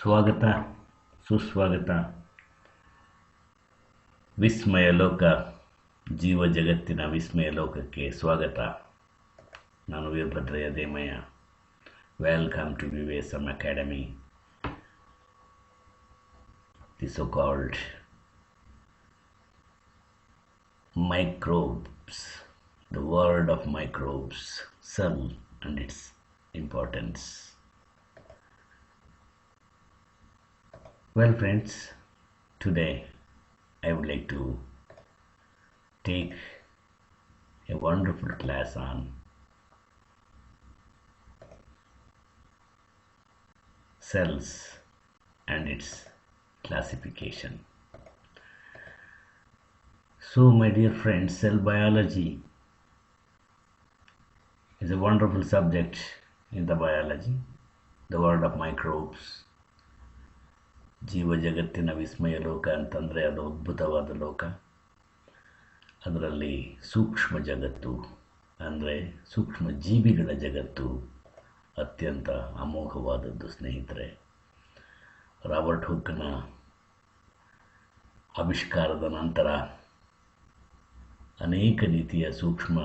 ಸ್ವಾಗತ ಸುಸ್ವಾಗತ ವಿಸ್ಮಯ ಲೋಕ ಜೀವ ಜಗತ್ತಿನ ವಿಸ್ಮಯ ಲೋಕಕ್ಕೆ ಸ್ವಾಗತ. ನಾನು Veerabhadraiah Demayya. Welcome to Vivesam academy, the so called microbes, the world of microbes, cell and its importance. Well friends, today I would like to take a wonderful class on cells and its classification. So my dear friends, cell biology is a wonderful subject in the biology, the world of microbes. ಜೀವ ಜಗತ್ತಿನ ವಿಸ್ಮಯ ಲೋಕ ಅಂತಂದರೆ ಅದು ಅದ್ಭುತವಾದ ಲೋಕ. ಅದರಲ್ಲಿ ಸೂಕ್ಷ್ಮ ಜಗತ್ತು ಅಂದರೆ ಸೂಕ್ಷ್ಮ ಜೀವಿಗಳ ಜಗತ್ತು ಅತ್ಯಂತ ಅಮೋಘವಾದದ್ದು ಸ್ನೇಹಿತರೆ. ರಾಬರ್ಟ್ ಹುಕ್ನ ಆವಿಷ್ಕಾರದ ನಂತರ ಅನೇಕ ರೀತಿಯ ಸೂಕ್ಷ್ಮ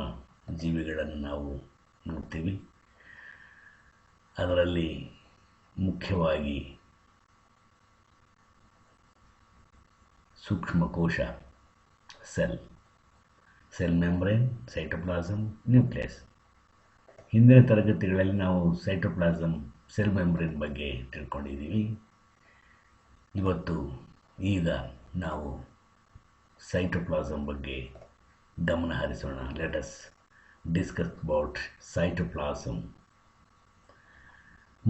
ಜೀವಿಗಳನ್ನು ನಾವು ನೋಡ್ತೀವಿ. ಅದರಲ್ಲಿ ಮುಖ್ಯವಾಗಿ ಸೂಕ್ಷ್ಮಕೋಶ, ಸೆಲ್ ಮೆಂಬ್ರೇನ್, ಸೈಟೋಪ್ಲಾಸಮ್, ನ್ಯೂಕ್ಲಿಯಸ್. ಹಿಂದಿನ ತರಗತಿಗಳಲ್ಲಿ ನಾವು ಸೈಟೋಪ್ಲಾಸಮ್, ಸೆಲ್ ಮೆಂಬ್ರೇನ್ ಬಗ್ಗೆ ತಿಳ್ಕೊಂಡಿದ್ದೀವಿ. ಈಗ ನಾವು ಸೈಟೋಪ್ಲಾಸಮ್ ಬಗ್ಗೆ ಗಮನ ಹರಿಸೋಣ. Let us discuss about cytoplasm.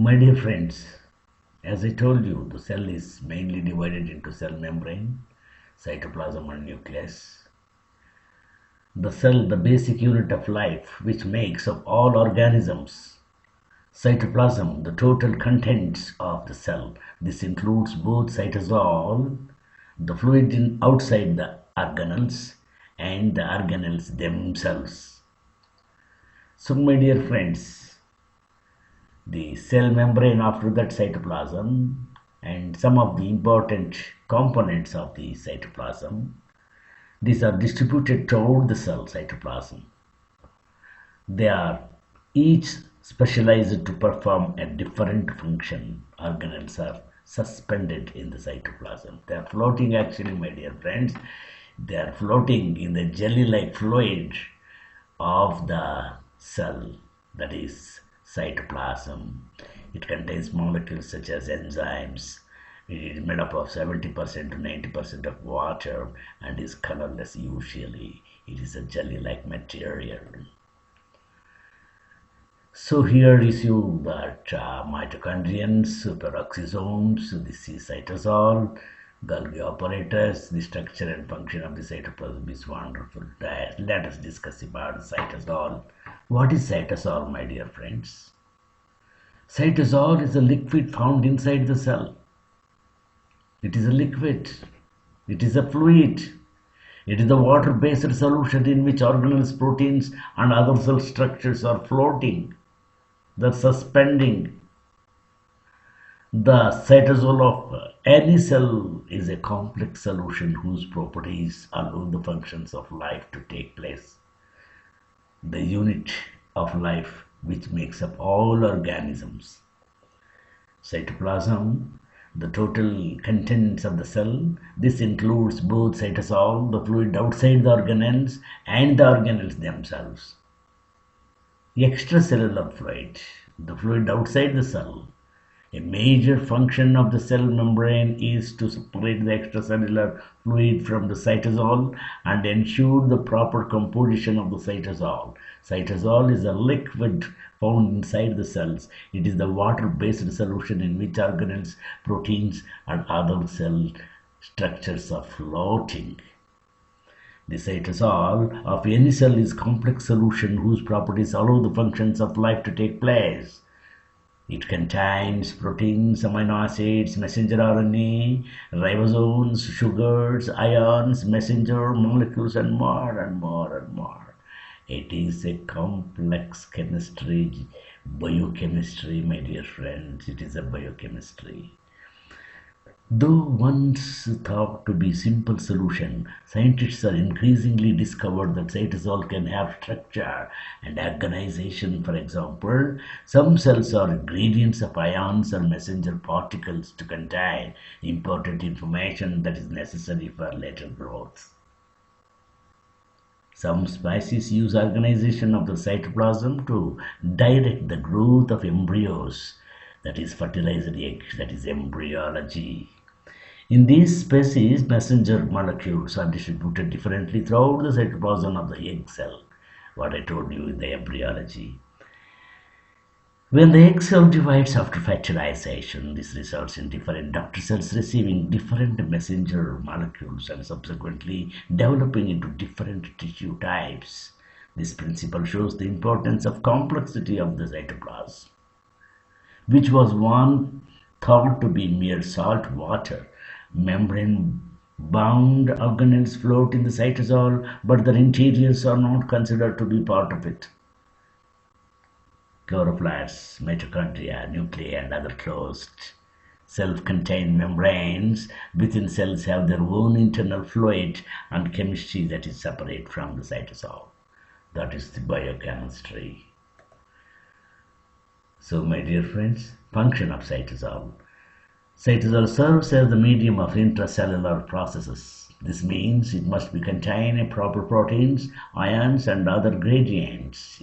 My dear friends, as I told you, the cell is mainly divided into cell membrane, cytoplasm and nucleus. The cell, the basic unit of life which makes up all organisms. Cytoplasm, the total contents of the cell. This includes both cytosol, the fluid outside the organelles, and the organelles themselves. So my dear friends, the cell membrane, after that cytoplasm, and some of the important components of the cytoplasm, these are distributed throughout the cell cytoplasm. They are each specialized to perform a different function. Organelles are suspended in the cytoplasm. They are floating, actually, my dear friends. They are floating in the jelly-like fluid of the cell, that is cytoplasm. It contains molecules such as enzymes. It is made up of 70% to 90% of water and is colorless usually. It is a jelly-like material. So here is you that mitochondrions, peroxisomes, this is cytosol, Golgi apparatus. The structure and function of the cytoplasm is wonderful. Let us discuss about cytosol. What is cytosol, my dear friends? Cytosol is a liquid found inside the cell. It is a liquid. It is a fluid. It is a water-based solution in which organelles, proteins, and other cell structures are floating. They're suspending. The cytosol of any cell is a complex solution whose properties allow the functions of life to take place. The unit of life which makes up all organisms. Cytoplasm, the total contents of the cell. This includes both cytosol, the fluid outside the organelles, and the organelles themselves. Extracellular fluid, the fluid outside the cell. A major function of the cell membrane is to separate the extracellular fluid from the cytosol and ensure the proper composition of the cytosol. Cytosol is a liquid found inside the cells. It is the water-based solution in which organelles, proteins, and other cell structures are floating. The cytosol of any cell is a complex solution whose properties allow the functions of life to take place. It contains proteins, amino acids, messenger RNA, ribosomes, sugars, ions, messenger molecules, and more and more and more. It is a complex chemistry, biochemistry, my dear friends. It is a biochemistry. Though once thought to be simple solution, scientists are increasingly discovered that cytosol can have structure and organization. For example, some cells are ingredients of ions or messenger particles to contain important information that is necessary for later growth. Some species use organization of the cytoplasm to direct the growth of embryos, that is fertilized eggs, that is embryology. In these species, messenger molecules are distributed differently throughout the cytoplasm of the egg cell, what I told you in the embryology. When the egg cell divides after fertilization, this results in different daughter cells receiving different messenger molecules and subsequently developing into different tissue types. This principle shows the importance of complexity of the cytoplasm, which was one thought to be mere salt water. Membrane-bound organelles float in the cytosol, but their interiors are not considered to be part of it. Chloroplasts, mitochondria, nuclei, and other closed self-contained membranes within cells have their own internal fluid and chemistry that is separate from the cytosol. That is the biochemistry. So, my dear friends, function of cytosol. Cytosol serves as the medium of intracellular processes. This means it must be contain proper proteins, ions, and other ingredients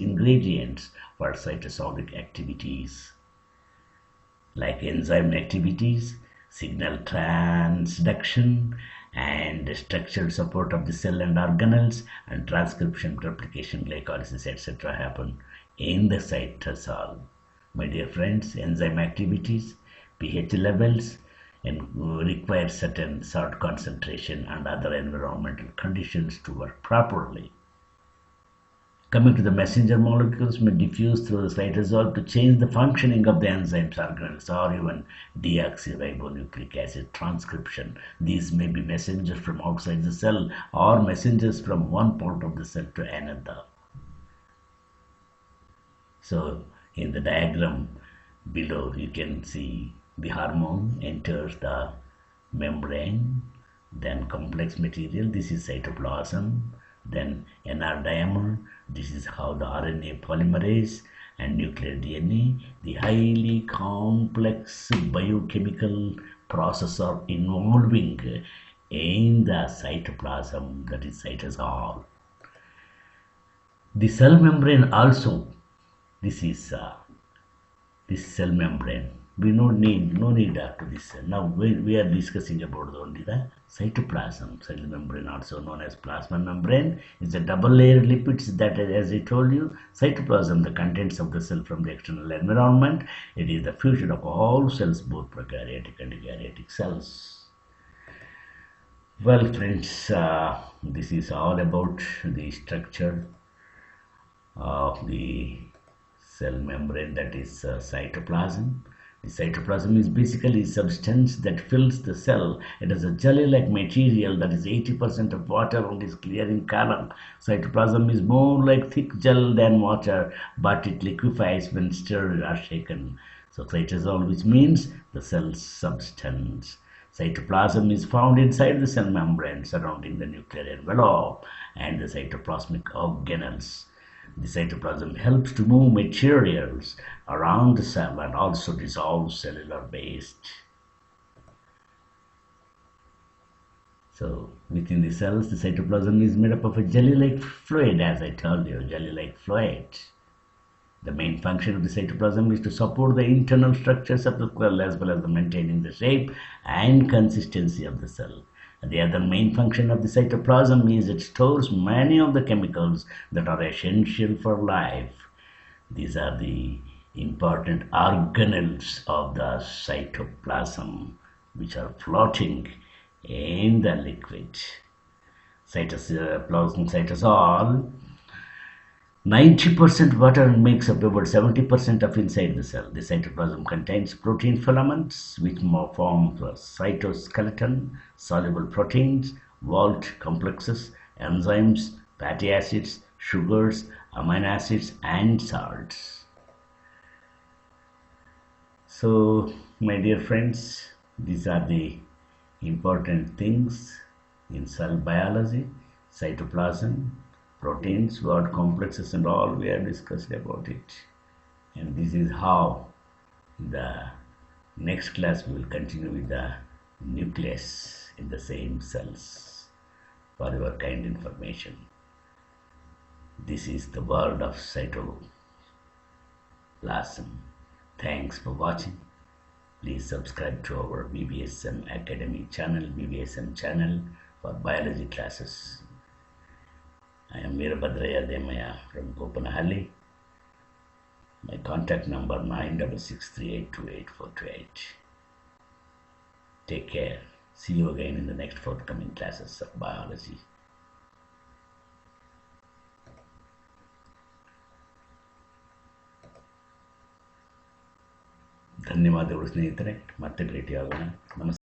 for cytosolic activities, like enzyme activities, signal transduction, and structural support of the cell and organelles, and transcription, replication, glycolysis, etc. happen in the cytosol. My dear friends, enzyme activities, pH levels, and require certain salt concentration and other environmental conditions to work properly. Coming to the messenger molecules may diffuse through the cytosol to change the functioning of the enzymes, organelles, or even deoxyribonucleic acid transcription. These may be messengers from outside the cell or messengers from one part of the cell to another. So, in the diagram below, you can see the hormone enters the membrane, then complex material, this is cytoplasm, then NR dimer, this is how the RNA polymerase and nuclear DNA, the highly complex biochemical process are involving in the cytoplasm, that is cytosol. The cell membrane also, this is this cell membrane. We no need to this. Now we are discussing about only the cytoplasm. Cell membrane, also known as plasma membrane, is a double-layered lipids that, as I told you, cytoplasm, the contents of the cell from the external environment. It is the fusion of all cells, both prokaryotic and eukaryotic cells. Well, friends, this is all about the structure of the cell membrane, that is cytoplasm. The cytoplasm is basically a substance that fills the cell. It is a jelly-like material that is 80% of water and is clear in color. Cytoplasm is more like thick gel than water, but it liquefies when stirred or shaken. So cytosol, which means the cell substance. Cytoplasm is found inside the cell membrane surrounding the nuclear envelope and the cytoplasmic organelles. The cytoplasm helps to move materials around the cell and also dissolve cellular waste. So within the cells, the cytoplasm is made up of a jelly-like fluid, as I told you, jelly-like fluid. The main function of the cytoplasm is to support the internal structures of the cell as well as the maintaining the shape and consistency of the cell. The other main function of the cytoplasm is it stores many of the chemicals that are essential for life. These are the important organelles of the cytoplasm, which are floating in the liquid. Cytosol 90% water makes up about 70% of inside the cell. The cytoplasm contains protein filaments which form the cytoskeleton, soluble proteins, vault complexes, enzymes, fatty acids, sugars, amino acids, and salts. So, my dear friends, These are the important things in cell biology: cytoplasm, proteins, word complexes, and all we have discussed about it. And this is how the next class we will continue with the nucleus in the same cells. For your kind information, this is the world of cytoplasm. Thanks for watching. Please subscribe to our BBSM Academy channel, BBSM channel for biology classes. I am Veerabhadraya Demaya from Kopanahalli. My contact number 9663828428. Take care. See you again in the next forthcoming classes of biology. ಧನ್ಯವಾದಗಳು ಸ್ನೇಹಿತರೆ, ಮತ್ತೆ ಭೇಟಿಯಾಗೋಣ. ನಮಸ್ಕಾರ.